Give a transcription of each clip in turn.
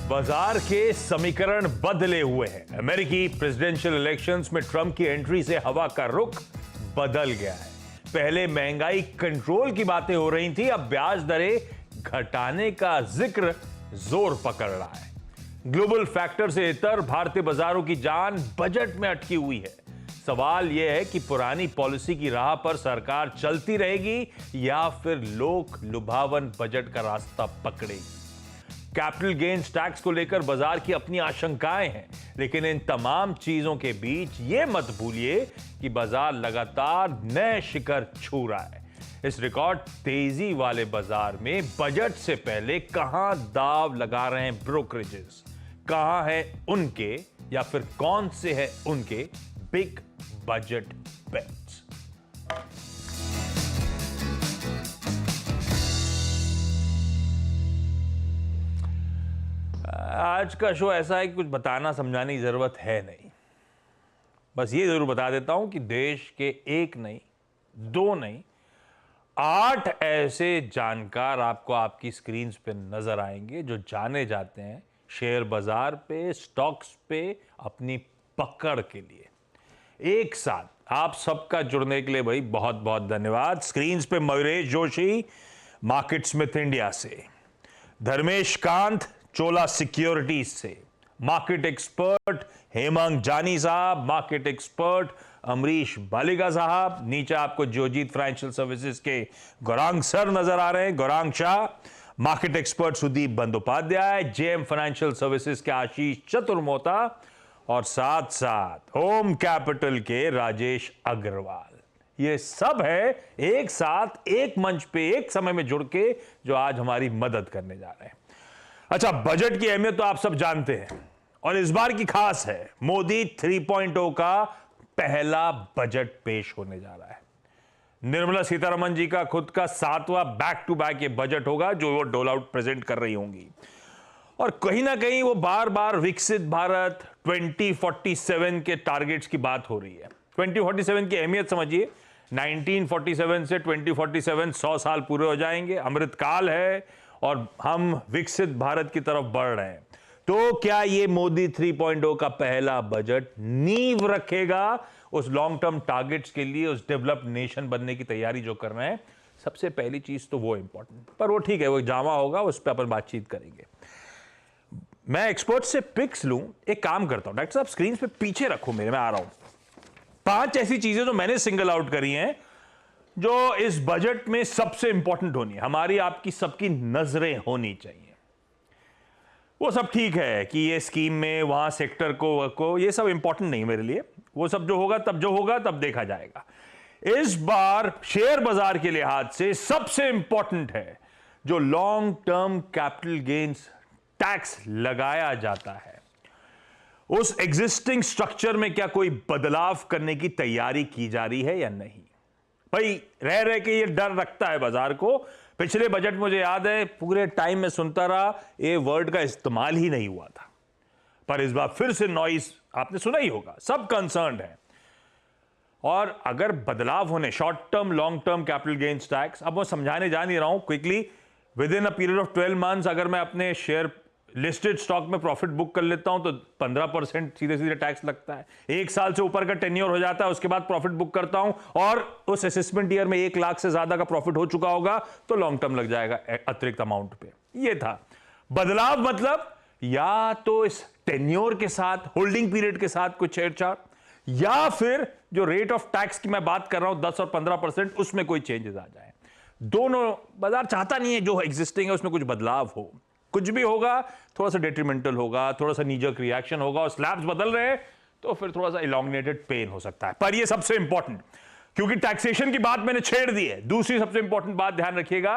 बाजार के समीकरण बदले हुए हैं। अमेरिकी प्रेसिडेंशियल इलेक्शंस में ट्रंप की एंट्री से हवा का रुख बदल गया है। पहले महंगाई कंट्रोल की बातें हो रही थी, अब ब्याज दरें घटाने का जिक्र जोर पकड़ रहा है। ग्लोबल फैक्टर से इतर भारतीय बाजारों की जान बजट में अटकी हुई है। सवाल यह है कि पुरानी पॉलिसी की राह पर सरकार चलती रहेगी या फिर लोक लुभावन बजट का रास्ता पकड़ेगी। कैपिटल गेन्स टैक्स को लेकर बाजार की अपनी आशंकाएं हैं, लेकिन इन तमाम चीजों के बीच यह मत भूलिए कि बाजार लगातार नए शिखर छू रहा है। इस रिकॉर्ड तेजी वाले बाजार में बजट से पहले कहां दाव लगा रहे हैं ब्रोकरेजेस, कहां है उनके या फिर कौन से है उनके बिग बजट बेट्स। आज का शो ऐसा है कि कुछ बताना समझाने की जरूरत है नहीं। बस ये जरूर बता देता हूं कि देश के एक नहीं, दो नहीं, 8 ऐसे जानकार आपको आपकी स्क्रीन पे नजर आएंगे जो जाने जाते हैं शेयर बाजार पे, स्टॉक्स पे अपनी पकड़ के लिए। एक साथ आप सबका जुड़ने के लिए भाई बहुत बहुत धन्यवाद। स्क्रीन पे Mayuresh Joshi market Smith India से, धर्मेश कांत चोला सिक्योरिटीज से, मार्केट एक्सपर्ट हेमंत जानी साहब, मार्केट एक्सपर्ट अमरीश बालिगा साहब, नीचे आपको जोजीत फाइनेंशियल सर्विसेज के गौरांग सर नजर आ रहे हैं, Gaurang Shah, market expert Sudeep Bandopadhyay, JM financial services के आशीष चतुर्मोता और साथ साथ होम कैपिटल के राजेश अग्रवाल। ये सब है एक साथ एक मंच पे एक समय में जुड़ के जो आज हमारी मदद करने जा रहे हैं। अच्छा, बजट की अहमियत तो आप सब जानते हैं और इस बार की खास है, मोदी 3.0 का पहला बजट पेश होने जा रहा है। निर्मला सीतारमण जी का खुद का 7वां बैक टू बैक ये बजट होगा जो वो डोल आउट प्रेजेंट कर रही होंगी और कहीं ना कहीं वो बार बार विकसित भारत 2047 के टारगेट्स की बात हो रही है। 2047 की अहमियत समझिए, 1947 से 2047 100 साल पूरे हो जाएंगे, अमृतकाल है और हम विकसित भारत की तरफ बढ़ रहे हैं। तो क्या ये मोदी 3.0 का पहला बजट नींव रखेगा उस लॉन्ग टर्म टारगेट्स के लिए, उस डेवलप्ड नेशन बनने की तैयारी जो कर रहे हैं? सबसे पहली चीज तो वो इंपॉर्टेंट, पर वो ठीक है, वो जामा होगा, उस पर अपन बातचीत करेंगे। मैं एक्सपर्ट से पिक्स लूं, एक काम करता हूं, डॉक्टर साहब स्क्रीन पे पीछे रखो मेरे, मैं आ रहा हूं। 5 ऐसी चीजें जो मैंने सिंगल आउट करी हैं जो इस बजट में सबसे इंपॉर्टेंट होनी है, हमारी आपकी सबकी नजरें होनी चाहिए। वो सब ठीक है कि ये स्कीम में वहां सेक्टर को ये सब इंपॉर्टेंट नहीं मेरे लिए, वो सब जो होगा तब देखा जाएगा। इस बार शेयर बाजार के लिहाज से सबसे इंपॉर्टेंट है जो long term capital gains tax लगाया जाता है, उस एग्जिस्टिंग स्ट्रक्चर में क्या कोई बदलाव करने की तैयारी की जा रही है या नहीं। भाई रह के ये डर रखता है बाजार को। पिछले बजट मुझे याद है पूरे टाइम में सुनता रहा, ये वर्ड का इस्तेमाल ही नहीं हुआ था, पर इस बार फिर से नॉइस आपने सुना ही होगा, सब कंसर्न्ड है। और अगर बदलाव होने, short term long term capital gains tax, अब मैं समझाने जा नहीं रहा हूं, quickly with in a period of 12 months अगर मैं अपने शेयर लिस्टेड स्टॉक में प्रॉफिट बुक कर लेता हूं तो 15% सीधे सीधे टैक्स लगता है। 1 साल से ऊपर का टेन्योर हो जाता है, उसके बाद प्रॉफिट बुक करता हूं और उस असेसमेंट ईयर में 1 लाख से ज्यादा का प्रॉफिट हो चुका होगा तो लॉन्ग टर्म लग जाएगा अतिरिक्त अमाउंट पे। ये था बदलाव, मतलब या तो इस टेन्योर के साथ, होल्डिंग पीरियड के साथ कुछ छेड़छाड़, या फिर जो रेट ऑफ टैक्स की मैं बात कर रहा हूं 10 और 15%, उसमें कोई चेंजेस आ जाए। दोनों बाजार चाहता नहीं है जो एग्जिस्टिंग है उसमें कुछ बदलाव हो। कुछ भी होगा थोड़ा सा डेट्रीमेंटल होगा, थोड़ा सा नीजक रिएक्शन होगा, और स्लैब्स बदल रहे हैं तो फिर थोड़ा सा इलॉन्गेटेड पेन हो सकता है। पर ये सबसे इंपॉर्टेंट, क्योंकि टैक्सेशन की बात मैंने छेड़ दी है, दूसरी सबसे इंपॉर्टेंट बात ध्यान रखिएगा,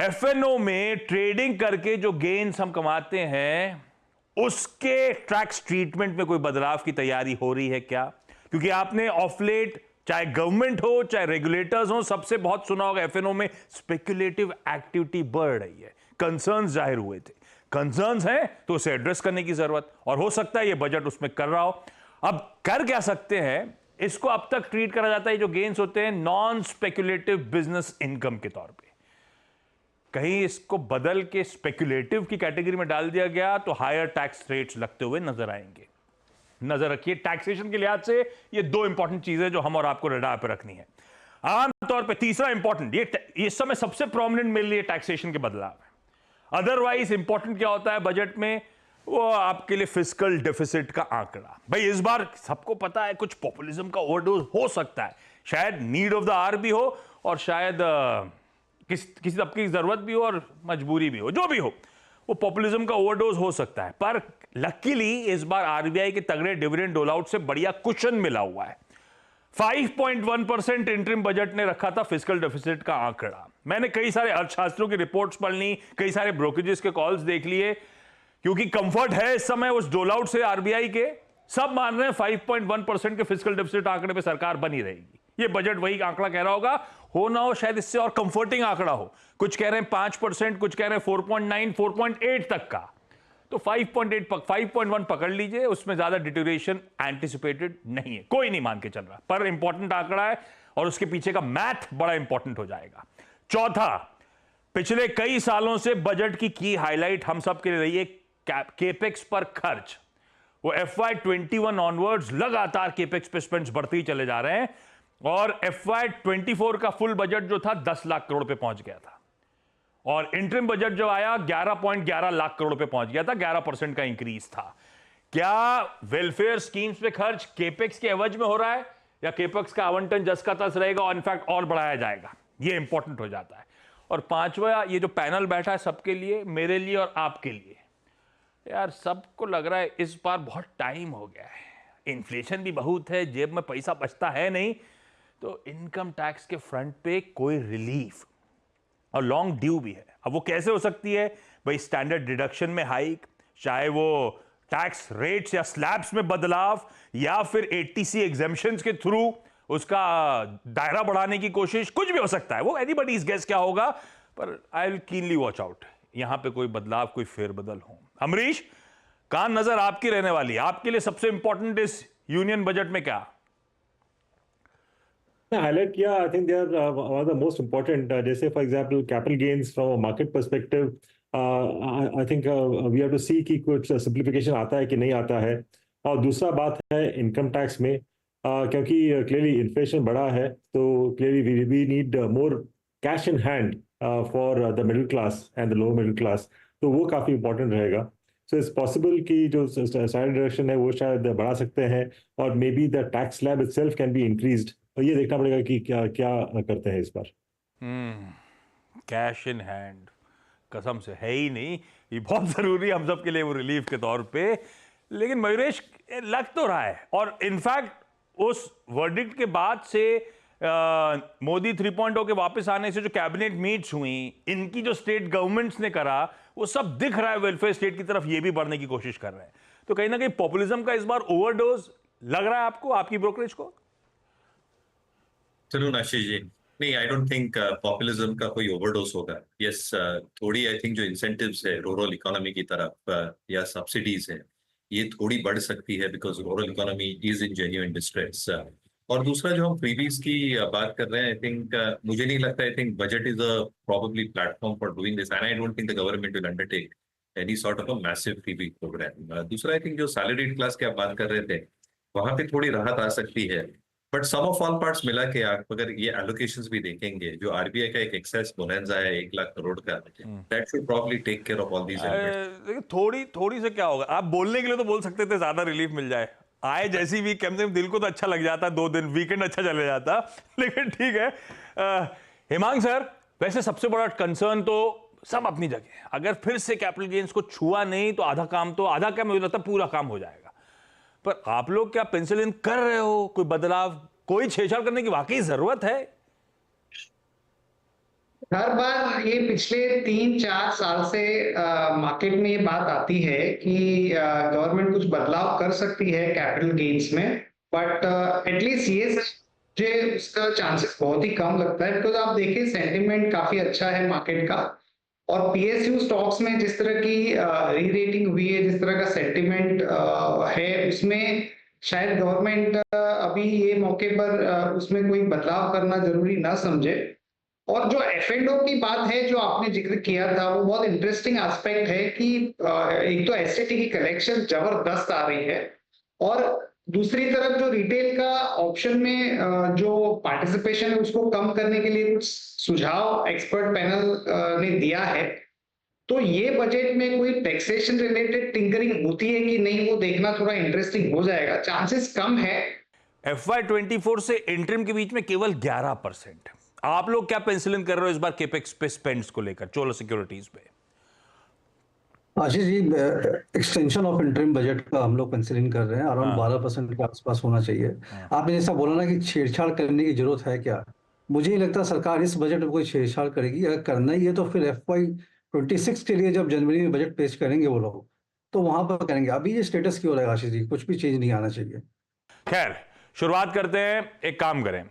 एफएनओ में ट्रेडिंग करके जो गेन्स हम कमाते हैं उसके टैक्स ट्रीटमेंट में कोई बदलाव की तैयारी हो रही है क्या? क्योंकि आपने ऑफ लेट, चाहे गवर्नमेंट हो चाहे रेगुलेटर्स हो, सबसे बहुत सुना होगा एफएनओ में स्पेक्युलेटिव एक्टिविटी बढ़ रही है, कंसर्न्स जाहिर हुए थे। कंसर्न्स हैं तो उसे एड्रेस करने की जरूरत, और हो सकता है ये बजट उसमें कर रहा हो। अब कर क्या सकते हैं, इसको अब तक ट्रीट करा जाता है जो गेन्स होते हैं नॉन स्पेक्युलेटिव बिजनेस इनकम के तौर पे। कहीं इसको बदल के स्पेक्युलेटिव की कैटेगरी में डाल दिया गया तो हायर टैक्स रेट्स लगते हुए नजर आएंगे। नजर रखिए, टैक्सेशन के लिहाज से ये दो इंपॉर्टेंट चीजें जो हम और आपको रडार पे रखनी है। आमतौर पे तीसरा इंपॉर्टेंट, ये इस समय सबसे प्रोमिनेंट मेरे लिए टैक्सेशन के बदलाव है। अदरवाइज इंपॉर्टेंट क्या होता है बजट में, वो आपके लिए फिस्कल डेफिसिट का आंकड़ा। भाई इस बार सबको पता है कुछ पॉपुलिज्म का ओवरडोज हो सकता है, शायद नीड ऑफ द आवर भी हो और शायद किसी तबके की जरूरत भी हो और मजबूरी भी हो, जो भी हो, वो पॉपुलिज्म का ओवरडोज हो सकता है। पर लकीली इस बार आरबीआई के तगड़े डिविडेंड डोल आउट से बढ़िया कुशन मिला हुआ है। 5.1% इंटरिम बजट ने रखा था फिस्कल डेफिसिट का आंकड़ा। मैंने कई सारे अर्थशास्त्रियों की रिपोर्ट्स पढ़ ली, कई सारे ब्रोकरेजेस के कॉल्स देख लिए, क्योंकि कंफर्ट है इस समय उस डोल आउट से आरबीआई के। सब मान रहे हैं 5.1% के फिस्कल डेफिसिट आंकड़े पे सरकार बनी रहेगी। ये बजट वही आंकड़ा कह रहा होगा, हो ना हो शायद इससे और कंफर्टिंग आंकड़ा हो। कुछ कह रहे हैं 5%, कुछ कह रहे हैं 4.9, 4.8 तक का। तो 5.1 पकड़ लीजिए, उसमें ज्यादा डिटोरेशन एंटिसिपेटेड नहीं है, कोई नहीं मान के चल रहा, पर इंपॉर्टेंट आंकड़ा है और उसके पीछे का मैथ बड़ा इंपॉर्टेंट हो जाएगा। चौथा, पिछले कई सालों से बजट की हाईलाइट हम सब के लिए रही है केपेक्स पर खर्च। वो FY21 ऑनवर्ड्स लगातार केपेक्स पे स्पेंड्स बढ़ते ही चले जा रहे हैं और FY24 का फुल बजट जो था 10 लाख करोड़ पे पहुंच गया था और इंटरिम बजट जो आया 11.11 लाख करोड़ पे पहुंच गया था, 11% का इंक्रीज था। क्या वेलफेयर स्कीम्स पे खर्च केपेक्स के एवज में हो रहा है या केपेक्स का आवंटन जस का तस रहेगा और इनफैक्ट और बढ़ाया जाएगा? ये इंपॉर्टेंट हो जाता है। और पांचवा, ये जो पैनल बैठा है सबके लिए, मेरे लिए और आपके लिए, यार सबको लग रहा है इस बार बहुत टाइम हो गया है, इन्फ्लेशन भी बहुत है, जेब में पैसा बचता है नहीं, तो इनकम टैक्स के फ्रंट पे कोई रिलीफ और लॉन्ग ड्यू भी है। अब वो कैसे हो सकती है भाई? स्टैंडर्ड डिडक्शन में हाइक, चाहे वो टैक्स रेट्स या स्लैब्स में बदलाव, या फिर 80C एग्जेम्पशंस के थ्रू उसका दायरा बढ़ाने की कोशिश, कुछ भी हो सकता है। वो एनीबॉडीज गेस क्या होगा, पर I will keenly watch out यहां पे कोई बदलाव, कोई फेरबदल हो। अमरीश, कहां नजर आपकी रहने वाली है? आपके लिए सबसे इंपॉर्टेंट इस यूनियन बजट में क्या? हाईलाइट किया, I think they are one of the most important. जैसे for example capital gains from a market perspective, I think we have to see कि कुछ सिंप्लीफिकेशन आता है कि नहीं आता है। और दूसरा बात है इनकम टैक्स में, क्योंकि क्लियरली इन्फ्लेशन बढ़ा है, तो clearly we need more cash in hand for the middle class and the lower middle class, तो वो काफ़ी इंपॉर्टेंट रहेगा। सो इट्स पॉसिबल कि जो साइड डायरेक्शन है वो शायद बढ़ा सकते हैं, और may be the tax slab itself can be increased. और ये देखना पड़ेगा कि क्या क्या करते हैं इस बार। कैश इन हैंड कसम से है ही नहीं, ये बहुत जरूरी है हम सब के लिए वो रिलीफ के तौर पे। लेकिन मयूरेश, लग तो रहा है, और इनफैक्ट उस वर्डिक्ट के बाद से मोदी 3.0 के वापस आने से जो कैबिनेट मीट्स हुई, इनकी जो स्टेट गवर्नमेंट्स ने करा, वो सब दिख रहा है वेलफेयर स्टेट की तरफ ये भी बढ़ने की कोशिश कर रहे हैं। तो कहीं ना कहीं पॉपुलिज्म का इस बार ओवरडोज लग रहा है आपको, आपकी ब्रोकरेज को? सुनो आशीष जी, नहीं, आई डोंट थिंक पॉपुलिज्म का कोई ओवरडोज होगा। यस, थोड़ी आई थिंक जो इंसेंटिव्स है रूरल इकोनॉमी की तरफ या सब्सिडीज है, ये थोड़ी बढ़ सकती है, because rural economy is in genuine distress. और दूसरा जो हम फ्रीबीज की बात कर रहे हैं, आई थिंक मुझे नहीं लगता, I think budget is a probably platform for doing this, and I don't think the government will undertake any sort of a massive freebie program. दूसरा, आई थिंक जो सैलरीड क्लास की आप बात कर रहे थे, वहां पे थोड़ी राहत आ सकती है, but sum of all parts मिला के आप अगर ये एलोकेशंस भी देखेंगे, जो आरबीआई का एक एक्सेस बोनंजा है 1 लाख करोड़ का, that should probably take care of all these elements. देखिए, थोड़ी थोड़ी से क्या होगा, आप बोलने के लिए तो बोल सकते थे ज्यादा रिलीफ मिल जाए, आए जैसी वीक कम से कम दिल को तो अच्छा लग जाता, 2 दिन वीकेंड अच्छा चले जाता। लेकिन ठीक है। हेमांग सर, वैसे सबसे बड़ा कंसर्न तो सब अपनी जगह, अगर फिर से कैपिटल गेन्स को छुआ नहीं तो आधा काम, तो आधा क्या, मुझे लगता है पूरा काम हो जाएगा। पर आप लोग क्या पेंसिल इन कर रहे हो कोई बदलाव, कोई छेड़छाड़ करने की वाकई जरूरत है? हर बार ये पिछले 3-4 साल से मार्केट में ये बात आती है कि गवर्नमेंट कुछ बदलाव कर सकती है कैपिटल गेन्स में, बट एटलीस्ट ये मुझे उसका चांसेस बहुत ही कम लगता है, बिकॉज आप देखिए सेंटिमेंट काफी अच्छा है मार्केट का, और पीएसयू स्टॉक्स में जिस तरह की री रेटिंग हुई है, जिस तरह का सेंटिमेंट है, उसमें शायद गवर्नमेंट अभी ये मौके पर उसमें कोई बदलाव करना जरूरी ना समझे। और जो F&O की बात है जो आपने जिक्र किया था वो बहुत इंटरेस्टिंग एस्पेक्ट है कि एक तो एसटीटी की कलेक्शन जबरदस्त आ रही है और दूसरी तरफ जो रिटेल का ऑप्शन में जो पार्टिसिपेशन है उसको कम करने के लिए कुछ सुझाव एक्सपर्ट पैनल ने दिया है। तो ये बजट में कोई टैक्सेशन रिलेटेड टिंकरिंग होती है कि नहीं वो देखना थोड़ा इंटरेस्टिंग हो जाएगा, चांसेस कम है। FY24 से इंटरिम के बीच में केवल 11%। आप लोग क्या पेंसिलिंग कर रहे हो इस बार केपेक्स पे स्पेंड्स को लेकर चोला सिक्योरिटीज पे? Ashish ji, extension of interim budget का हम लोग पेंसिलिंग कर रहे हैं, अराउंड 12% के आसपास होना चाहिए। आपने जैसा बोला ना कि छेड़छाड़ करने की जरूरत है क्या, मुझे नहीं लगता सरकार इस बजट में कोई छेड़छाड़ करेगी। अगर करना ही है तो फिर FY26 के लिए जब जनवरी में बजट पेश करेंगे वो लोग, तो वहां पर करेंगे। अभी ये स्टेटस क्यों रहेगा आशीष जी, कुछ भी चेंज नहीं आना चाहिए। खैर, शुरुआत करते हैं। एक काम करें,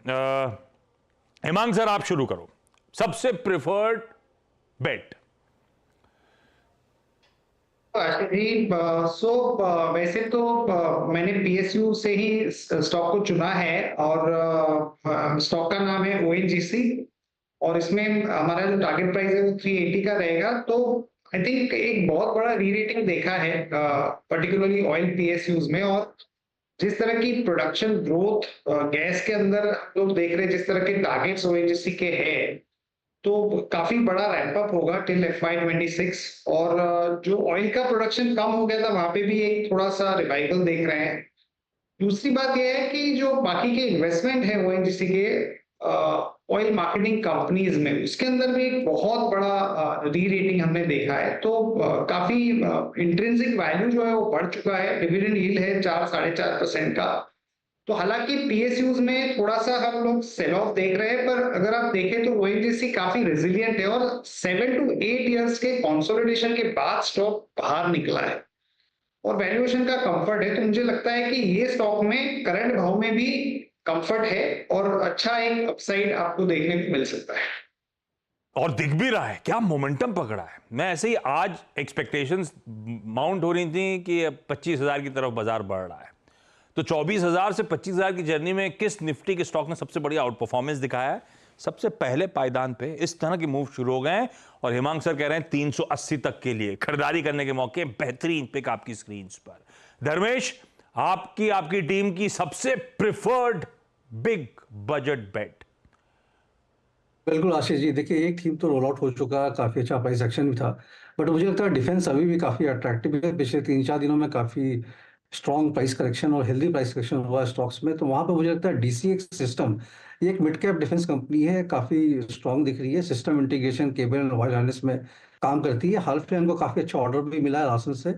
हिमांग सर आप शुरू करो। सबसे प्रिफर्ड बेट। जी, वैसे तो मैंने PSU से ही स्टॉक को चुना है और स्टॉक का नाम है ONGC और इसमें हमारा जो टारगेट प्राइस है वो 380 का रहेगा। तो आई थिंक एक बहुत बड़ा री रेटिंग देखा है पर्टिकुलरली ऑयल PSUs में, और जिस तरह की प्रोडक्शन ग्रोथ गैस के अंदर हम लोग देख रहे हैं, जिस तरह के टारगेट्स ONGC के हैं, तो काफी बड़ा रैंप अप होगा टिल FY26। और जो ऑयल का प्रोडक्शन कम हो गया था वहां पे भी एक थोड़ा सा रिवाइवल देख रहे हैं। दूसरी बात यह है कि जो बाकी के इन्वेस्टमेंट है ONGC के ऑयल मार्केटिंग कंपनीज में, उसके अंदर भी एक बहुत बड़ा री रेटिंग हमने देखा है। तो काफी इंट्रिंसिक वैल्यू जो है वो बढ़ चुका है। डिविडेंड यील्ड है 4-4.5% का। तो हालांकि PSUs में थोड़ा सा हम लोग सेल ऑफ देख रहे हैं, पर अगर आप देखें तो ONGC काफी रेजिलिएंट है और 7 to 8 इयर्स के कंसोलिडेशन के बाद स्टॉक बाहर निकला है और वैल्यूएशन का कंफर्ट है। तो मुझे लगता है कि ये स्टॉक में करंट भाव में भी कंफर्ट है और अच्छा एक अपसाइड आपको देखने को मिल सकता है। और दिख भी रहा है, क्या मोमेंटम पकड़ा है। मैं ऐसे ही आज एक्सपेक्टेशंस माउंट हो रही थी कि 25,000 की तरफ बाजार बढ़ रहा है, तो 24,000 से 25,000 की जर्नी में किस निफ्टी के स्टॉक ने सबसे बड़ी आउट परफॉर्मेंस दिखाया है? सबसे पहले पायदान पे इस तरह के मूव शुरू हो गए हैं और हिमांग सर कह रहे हैं 380 तक के लिए खरीदारी करने के मौके। बेहतरीन पिक आपकी स्क्रीन पर। धर्मेश, आपकी टीम की सबसे प्रिफर्ड बिग बजट बेट। बिल्कुल आशीष जी, देखिए एक थीम तो रोल आउट हो चुका, काफी अच्छा प्राइस एक्शन भी था, बट मुझे लगता है डिफेंस अभी भी काफी अट्रैक्टिव है। पिछले 3-4 दिनों में काफी स्ट्रॉन्ग प्राइस करेक्शन और हेल्दी प्राइस करेक्शन हुआ है स्टॉक्स में, तो वहां पे मुझे लगता है DCX सिस्टम, ये एक मिड कैप डिफेंस कंपनी है, काफी स्ट्रॉन्ग दिख रही है। System integration, cable and wire harness में काम करती है। हाल फिलहाल इनको काफी अच्छा ऑर्डर भी मिला है राशन से,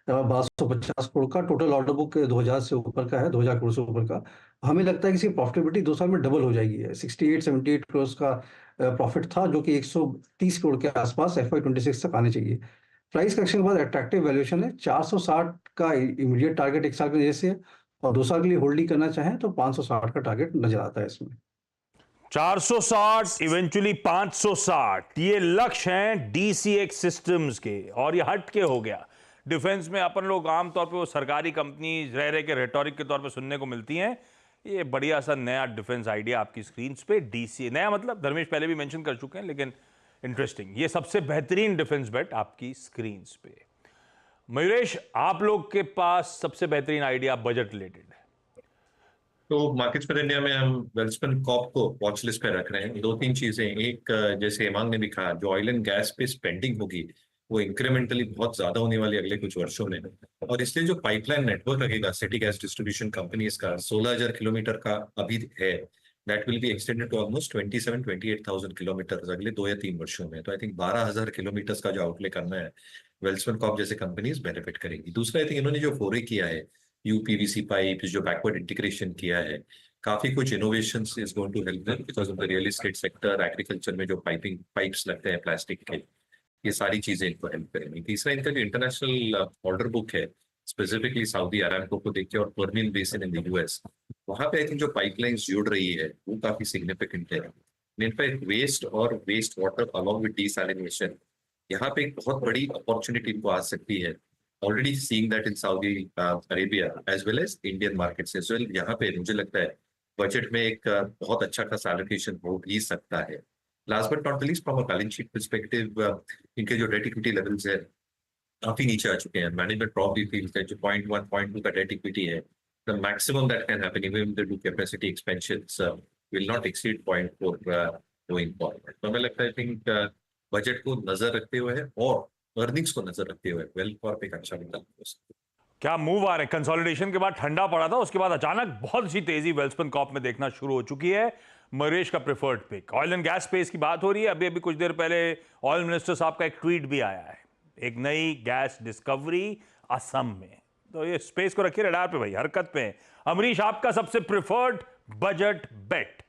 1250 करोड़ का टोटल ऑर्डर बुक 2000 से ऊपर का है, 2000 करोड़ से ऊपर का। हमें लगता है कि इसकी प्रॉफिटेबिलिटी 2 साल में डबल हो जाएगी। 68-78 करोड़ का प्रॉफिट था, जो कि 130 करोड़ के आसपास FY26 तक आने चाहिए। प्राइस करेक्शन के बाद अट्रैक्टिव वैल्यूएशन है। 460 का इमीडिएट टारगेट 1 साल के जैसे है, और 2 साल के लिए होल्डिंग करना चाहें तो 560 का टारगेट नजर आता है इसमें। 460 इवेंचुअली 560, ये लक्ष्य हैं DCX सिस्टम्स के, और ये हट के हो गया। डिफेंस में अपन लोग आमतौर पे वो सरकारी कंपनी रह के रेटोरिक के तौर पे सुनने को मिलती हैं। ये बढ़िया सा नया डिफेंस आइडिया आपकी स्क्रीन पे। DC नया मतलब धर्मेश पहले भी मेंशन कर चुके हैं, लेकिन इंटरेस्टिंग, ये सबसे बेहतरीन डिफेंस बेट आपकी स्क्रीन पे। मयूरेश, आप लोग के पास सबसे बेहतरीन आइडिया बजट रिलेटेड है? तो मार्केट्स पर इंडिया में हम वेल्सपन कॉर्प को वॉच लिस्ट पे रख रहे हैं। 2-3 चीजें, एक जैसे हेमांग ने भी कहा, जो ऑयल एंड गैस पे स्पेंडिंग होगी वो इंक्रीमेंटली बहुत ज्यादा होने वाली अगले कुछ वर्षों में, और इसलिए जो पाइपलाइन नेटवर्क लगेगा सिटी गैस डिस्ट्रीब्यूशन कंपनीज का 16,000 किलोमीटर का अभी है, that will be extended to almost 27-28,000 kilometre अगले 2 या 3 वर्षों में। तो आई थिंक 12,000 किलोमीटर का जो आउटले करना है, वेल्सपन कॉर्प जैसे कंपनीज बेनिफिट करेंगी। दूसरा, आई थिंक इन्होंने जो फोरे किया है UPVC पाइप, जो बैकवर्ड इंटीग्रेशन किया है, काफी कुछ innovations is going to help them because of the real estate sector, agriculture में जो पाइप्स लगते हैं प्लास्टिक के, ये सारी चीजें इनको हेल्प करेंगी। तीसरा, इनका जो इंटरनेशनल ऑर्डर बुक है, स्पेसिफिकली सऊदी अरामको को देखिए और Permian basin in the US, वहां पे आई थिंक जो पाइपलाइंस जुड़ रही है वो काफी सिग्निफिकेंट है। इनफैक्ट वेस्ट और waste water along with desalination, यहाँ पे एक बहुत बड़ी अपॉर्चुनिटी इनको आ सकती है। Already seeing that in Saudi Arabia as well as Indian markets as well. यहाँ पे मुझे लगता है बजट में एक बहुत अच्छा खासा एलोकेशन हो भी सकता है। Last but not the least from a balance sheet perspective इनके जो डेट इक्विटी लेवल्स है काफी नीचे आ चुके हैं. मैनेजमेंट प्रॉब्ली फील्स दैट जो 0.1 0.2 का डेट इक्विटी है, the maximum that can happen even with the do capacity expansions will not exceed 0.4 going forward. तो हमें लगता है, आई थिंक बजट को नजर रखते हुए और अर्निंग्स को नजर रखते हुए वेल कॉर्प एक अच्छा विकल्प हो सकता है. क्या मूव आ रहे हैं. कंसोलिडेशन के बाद ठंडा पड़ा था, उसके बाद अचानक बहुत सी तेजी वेल्सपन कॉर्प में देखना शुरू हो चुकी है. मरेश का preferred pick. Oil and gas space की बात हो रही है. अभी अभी कुछ देर पहले ऑयल मिनिस्टर साहब का एक ट्वीट भी आया है, एक नई गैस डिस्कवरी असम में. तो ये स्पेस को रखिए रडार पे भाई, हरकत पे. अमरीश, आपका सबसे प्रेफर्ड बजट बेट.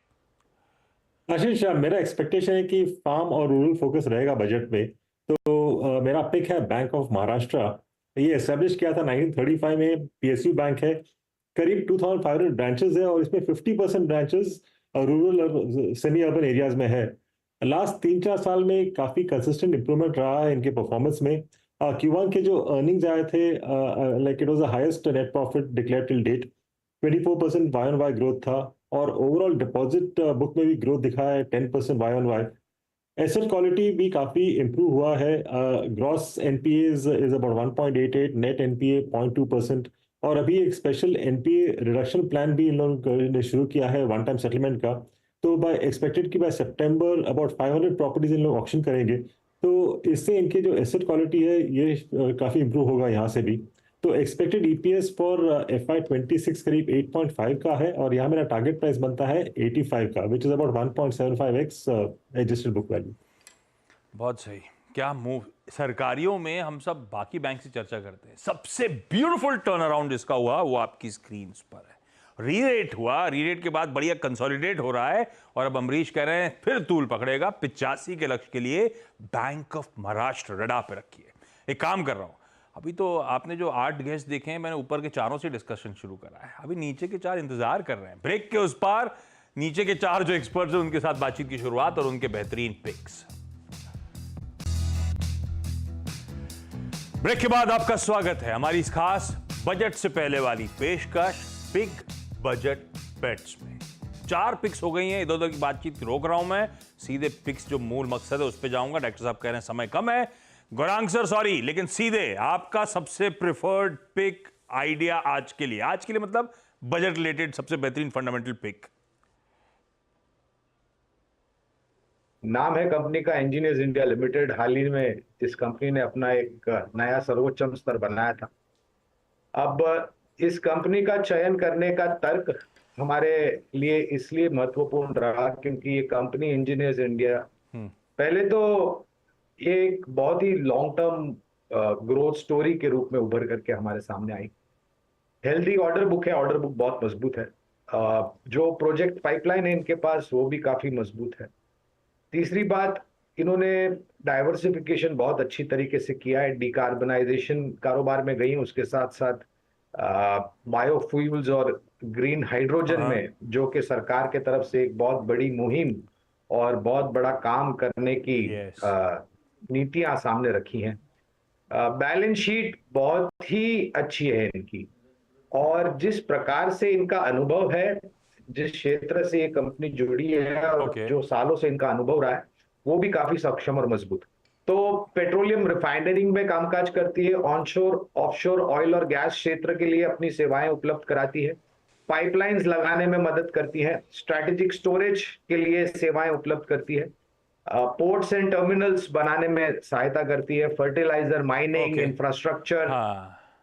आशीष, मेरा एक्सपेक्टेशन है कि फार्म और रूरल फोकस रहेगा बजट में. तो मेरा पिक है बैंक ऑफ महाराष्ट्र. ये एस्टेब्लिश किया था 1935 में. पीएसयू बैंक है, करीब 2500 ब्रांचेस है और इसमें 50% branches rural semi urban areas में है. लास्ट 3-4 साल में काफी कंसिस्टेंट इंप्रूवमेंट रहा है इनके परफॉर्मेंस में. Q1 के जो अर्निंग्स आए थे, like it was the highest net profit declared till date. 24% Y on Y growth था और ओवरऑल डिपॉजिट बुक में भी ग्रोथ दिखा है 10% Y on Y. Asset quality भी काफी इंप्रूव हुआ है. Gross NPA is about 1.88, net NPA 0.2%. और अभी एक स्पेशल एनपीए रिडक्शन प्लान भी इन लोगों ने शुरू किया है वन टाइम सेटलमेंट का. तो बाय एक्सपेक्टेड कि बाय सितंबर अबाउट 500 प्रॉपर्टीज इन लोग ऑक्शन करेंगे. तो इससे इनकी जो एसेट क्वालिटी है ये काफी इंप्रूव होगा यहाँ से भी. तो एक्सपेक्टेड ईपीएस फॉर FY26 करीब 8.5 का है और यहाँ मेरा टारगेट प्राइस बनता है 85 का, which is about 1.75x adjusted book value. बहुत सही. क्या मूव. सरकारियों में हम सब बाकी बैंक से चर्चा करते हैं, सबसे ब्यूटीफुल टर्न अराउंड जिसका हुआ वो आपकी स्क्रीन पर है. री-रेट हुआ, री-रेट के बाद बढ़िया कंसोलिडेट हो रहा है और अब अमरीश कह रहे हैं फिर तूल पकड़ेगा 85 के लक्ष्य के लिए. बैंक ऑफ महाराष्ट्र रडार पे रखिए. एक काम कर रहा हूं, अभी तो आपने जो 8 गेस्ट देखे हैं, मैंने ऊपर के चारों से डिस्कशन शुरू करा है. अभी नीचे के 4 इंतजार कर रहे हैं. ब्रेक के उस पार नीचे के 4 जो एक्सपर्ट्स हैं उनके साथ बातचीत की शुरुआत और उनके बेहतरीन पिक्स. ब्रेक के बाद आपका स्वागत है हमारी इस खास बजट से पहले वाली पेशकश बिग बजट बेट्स में. 4 पिक्स हो गई हैं. इधर उधर की बातचीत रोक रहा हूं मैं, सीधे पिक्स जो मूल मकसद है उस पे जाऊंगा. डॉक्टर साहब कह रहे हैं समय कम है. गौरांग सर सॉरी, लेकिन सीधे आपका सबसे प्रेफर्ड पिक आइडिया आज के लिए मतलब बजट रिलेटेड सबसे बेहतरीन फंडामेंटल पिक. नाम है कंपनी का इंजीनियर्स इंडिया लिमिटेड. हाल ही में इस कंपनी ने अपना एक नया सर्वोच्च स्तर बनाया था. अब इस कंपनी का चयन करने का तर्क हमारे लिए इसलिए महत्वपूर्ण रहा क्योंकि ये कंपनी इंजीनियर्स इंडिया पहले तो ये एक बहुत ही लॉन्ग टर्म ग्रोथ स्टोरी के रूप में उभर करके हमारे सामने आई. हेल्दी ऑर्डर बुक है, ऑर्डर बुक बहुत मजबूत है. जो प्रोजेक्ट पाइपलाइन है इनके पास वो भी काफी मजबूत है. तीसरी बात, इन्होंने डाइवर्सिफिकेशन बहुत अच्छी तरीके से किया है. डिकार्बनाइजेशन कारोबार में गई, उसके साथ साथ बायोफ्यूल्स और ग्रीन हाइड्रोजन में, जो कि सरकार के तरफ से एक बहुत बड़ी मुहिम और बहुत बड़ा काम करने की नीतियां सामने रखी हैं. बैलेंस शीट बहुत ही अच्छी है इनकी और जिस प्रकार से इनका अनुभव है, जिस क्षेत्र से ये कंपनी जुड़ी है और जो सालों से इनका अनुभव रहा है वो भी काफी सक्षम और मजबूत. तो पेट्रोलियम रिफाइनरिंग में कामकाज करती है, ऑनशोर ऑफशोर ऑयल और गैस क्षेत्र के लिए अपनी सेवाएं उपलब्ध कराती है, पाइपलाइंस लगाने में मदद करती है, स्ट्रैटेजिक स्टोरेज के लिए सेवाएं उपलब्ध करती है, पोर्ट्स एंड टर्मिनल्स बनाने में सहायता करती है, fertiliser, mining, infrastructure,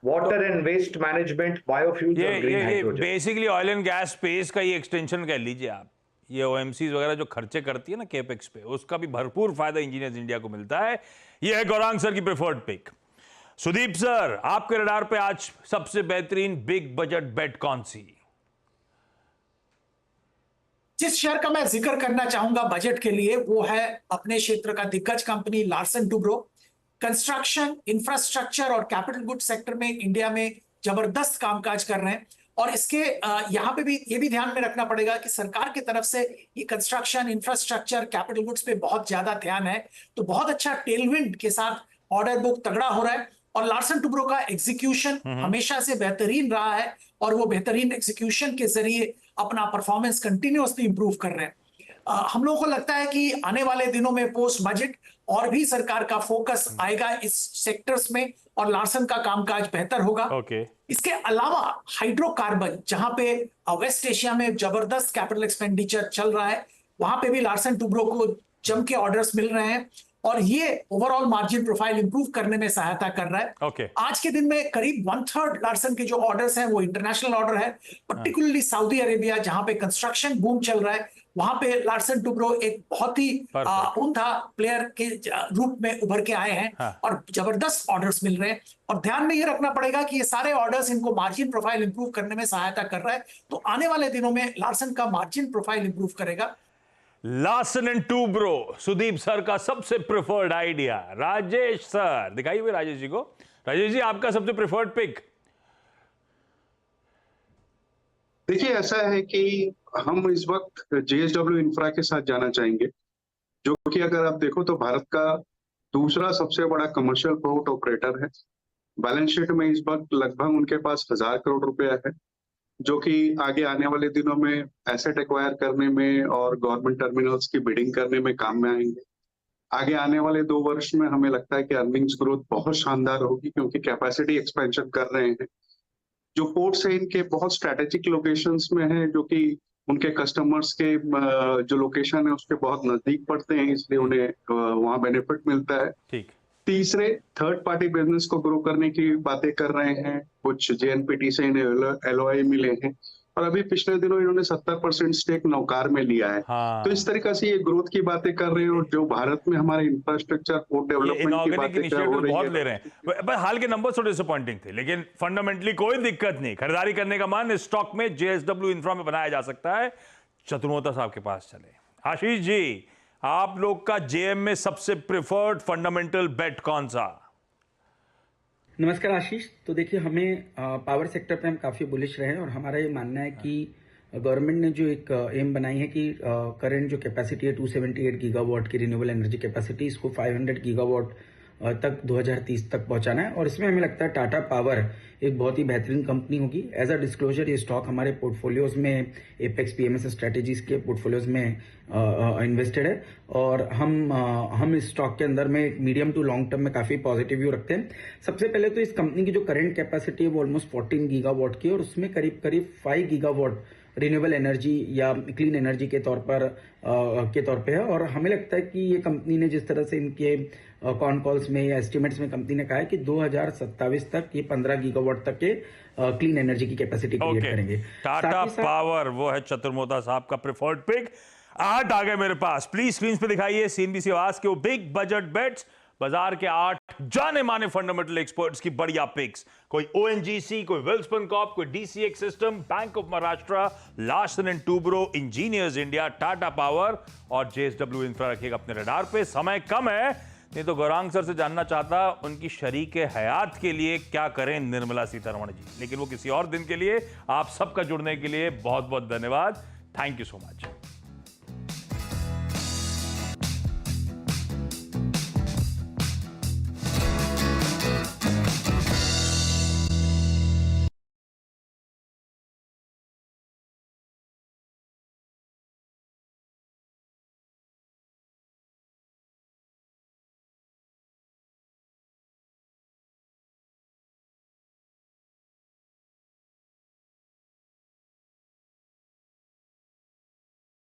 water and waste management, biofuels और green hydrogen. Basically oil and gas space का ये एक्सटेंशन कह लीजिए आप. ये ओएमसीज वगैरह जो खर्चे करती है ना केपेक्स पे, उसका भी भरपूर फायदा इंजीनियर्स इंडिया को मिलता है. ये है गौरांग सर की प्रेफर्ड पिक. सुदीप सर, आपके रडार पे आज सबसे बेहतरीन बिग बजट बेट कौन सी? जिस शेयर का मैं जिक्र करना चाहूंगा बजट के लिए वो है अपने क्षेत्र का दिग्गज company Larsen Toubro. Construction, infrastructure और कैपिटल गुड सेक्टर में इंडिया में जबरदस्त कामकाज कर रहे हैं और इसके यहाँ पे भी ये भी ध्यान में रखना पड़ेगा कि सरकार की तरफ से ये कंस्ट्रक्शन, इंफ्रास्ट्रक्चर, कैपिटल गुड्स पे बहुत ज्यादा ध्यान है. तो बहुत अच्छा टेलविंड के साथ ऑर्डर बुक तगड़ा हो रहा है और लार्सन टुब्रो का एग्जीक्यूशन हमेशा से बेहतरीन रहा है और वो बेहतरीन एग्जीक्यूशन के जरिए अपना परफॉर्मेंस कंटिन्यूअसली इंप्रूव कर रहे हैं. हम लोगों को लगता है कि आने वाले दिनों में पोस्ट बजट और भी सरकार का फोकस आएगा इस सेक्टर्स में और लार्सन का कामकाज बेहतर होगा। इसके अलावा हाइड्रोकार्बन, जहां पे वेस्ट एशिया में जबरदस्त कैपिटल एक्सपेंडिचर चल रहा है, वहां पे भी लार्सन टुब्रो को जम के ऑर्डर्स मिल रहे हैं और ये ओवरऑल मार्जिन प्रोफाइल इंप्रूव करने में सहायता कर रहा है। आज के दिन में करीब 1/3 लार्सन के जो ऑर्डर्स हैं वो इंटरनेशनल ऑर्डर है, पर्टिकुलरली सऊदी अरेबिया जहां पे कंस्ट्रक्शन बूम चल रहा है, वहां पे लार्सन टुब्रो एक बहुत ही उम्दा प्लेयर के रूप में उभर के आए हैं और जबरदस्त ऑर्डर्स मिल रहे हैं। और ध्यान में ये रखना पड़ेगा कि ये सारे ऑर्डर्स इनको मार्जिन प्रोफाइल इंप्रूव करने में सहायता कर रहा है, तो आने वाले दिनों में लार्सन का मार्जिन प्रोफाइल इंप्रूव करेगा। Larsen and Toubro, Sudeep sir का सबसे प्रेफर्ड आइडिया। राजेश सर, दिखाइए हुए राजेश जी को। राजेश जी, आपका सबसे प्रेफर्ड पिक? देखिए, ऐसा है कि हम इस वक्त JSW इंफ्रा के साथ जाना चाहेंगे, जो कि अगर आप देखो तो भारत का दूसरा सबसे बड़ा कमर्शियल पोर्ट ऑपरेटर है। बैलेंस शीट में इस वक्त लगभग उनके पास 1000 करोड़ रुपया है, जो कि आगे आने वाले दिनों में एसेट एक्वायर करने में और गवर्नमेंट टर्मिनल्स की बिडिंग करने में काम में आएंगे। आगे आने वाले 2 वर्ष में हमें लगता है कि अर्निंग्स ग्रोथ बहुत शानदार होगी, क्योंकि कैपेसिटी एक्सपेंशन कर रहे हैं। जो पोर्ट्स हैं इनके बहुत स्ट्रैटेजिक लोकेशंस में हैं, जो कि उनके कस्टमर्स के जो लोकेशन है उसके बहुत नजदीक पड़ते हैं, इसलिए उन्हें वहां बेनिफिट मिलता है। ठीक। तीसरे, थर्ड पार्टी बिजनेस को ग्रो करने की बातें कर रहे हैं। कुछ JNPT से इन्हें LOI मिले हैं और अभी पिछले दिनों इन्होंने 70% स्टेक नौकार में लिया है। तो इस तरीके से ये ग्रोथ की बातें कर रहे हैं और जो भारत में हमारे इंफ्रास्ट्रक्चर पोर्ट डेवलपमेंट की बातें कर बहुत ले रहे हैं। हाल के नंबर्स थोड़े डिसअपॉइंटिंग थे, लेकिन फंडामेंटली कोई दिक्कत नहीं। खरीदारी करने का मन स्टॉक में JSW इंफ्रा में बनाया जा सकता है। चतुर्मोता साहब के पास चले। आशीष जी, आप लोग का JM में सबसे प्रेफर्ड फंडामेंटल बेट कौन सा? नमस्कार आशीष। तो देखिए, हमें पावर सेक्टर पे हम काफ़ी बुलिश रहे हैं और हमारा ये मानना है कि गवर्नमेंट ने जो एक एम बनाई है कि करंट जो कैपेसिटी है 278 गीगावाट की रिन्यूएबल एनर्जी कैपेसिटी, इसको 500 गीगावाट तक 2030 तक पहुंचाना है। और इसमें हमें लगता है टाटा पावर एक बहुत ही बेहतरीन कंपनी होगी। एज अ डिस्क्लोजर, ये स्टॉक हमारे पोर्टफोलियोज में एपेक्स PMS स्ट्रेटेजीज के पोर्टफोलियोज में इन्वेस्टेड है और हम इस स्टॉक के अंदर में मीडियम टू लॉन्ग टर्म में काफी पॉजिटिव व्यू रखते हैं। सबसे पहले तो इस कंपनी की जो करंट कैपेसिटी है वो ऑलमोस्ट 14 गीगावाट की है और उसमें करीब 5 गीगावाट रिन्यूएबल एनर्जी या क्लीन एनर्जी के तौर पे है। और हमें लगता है कि ये कंपनी ने जिस तरह से इनके कॉन कॉल्स में या एस्टिमेट्स में कंपनी ने कहा है कि 2027 तक ये 15 गीगावाट तक के क्लीन एनर्जी की कैपेसिटी क्रिएट करेंगे। टाटा पावर वो है चतुर्मोता साहब का प्रेफर्ड पिक। 8 आ गए मेरे पास, प्लीज स्क्रीन पे दिखाइए CNBC आवाज के वो बिग बजट बेट्स। बाजार के 8 जाने माने फंडामेंटल एक्सपर्ट्स की बढ़िया पिक्स। कोई ONGC, कोई वेल्सपन कॉर्प, कोई DCX system, bank of Maharashtra, Larsen and Toubro, engineers India, Tata power और JSW इंफ्रा रखिएगा अपने रडार पे। समय कम है, नहीं तो गौरांग सर से जानना चाहता उनकी शरीके हयात के लिए क्या करें निर्मला सीतारमण जी, लेकिन वो किसी और दिन के लिए। आप सबका जुड़ने के लिए बहुत बहुत धन्यवाद। Thank you so much.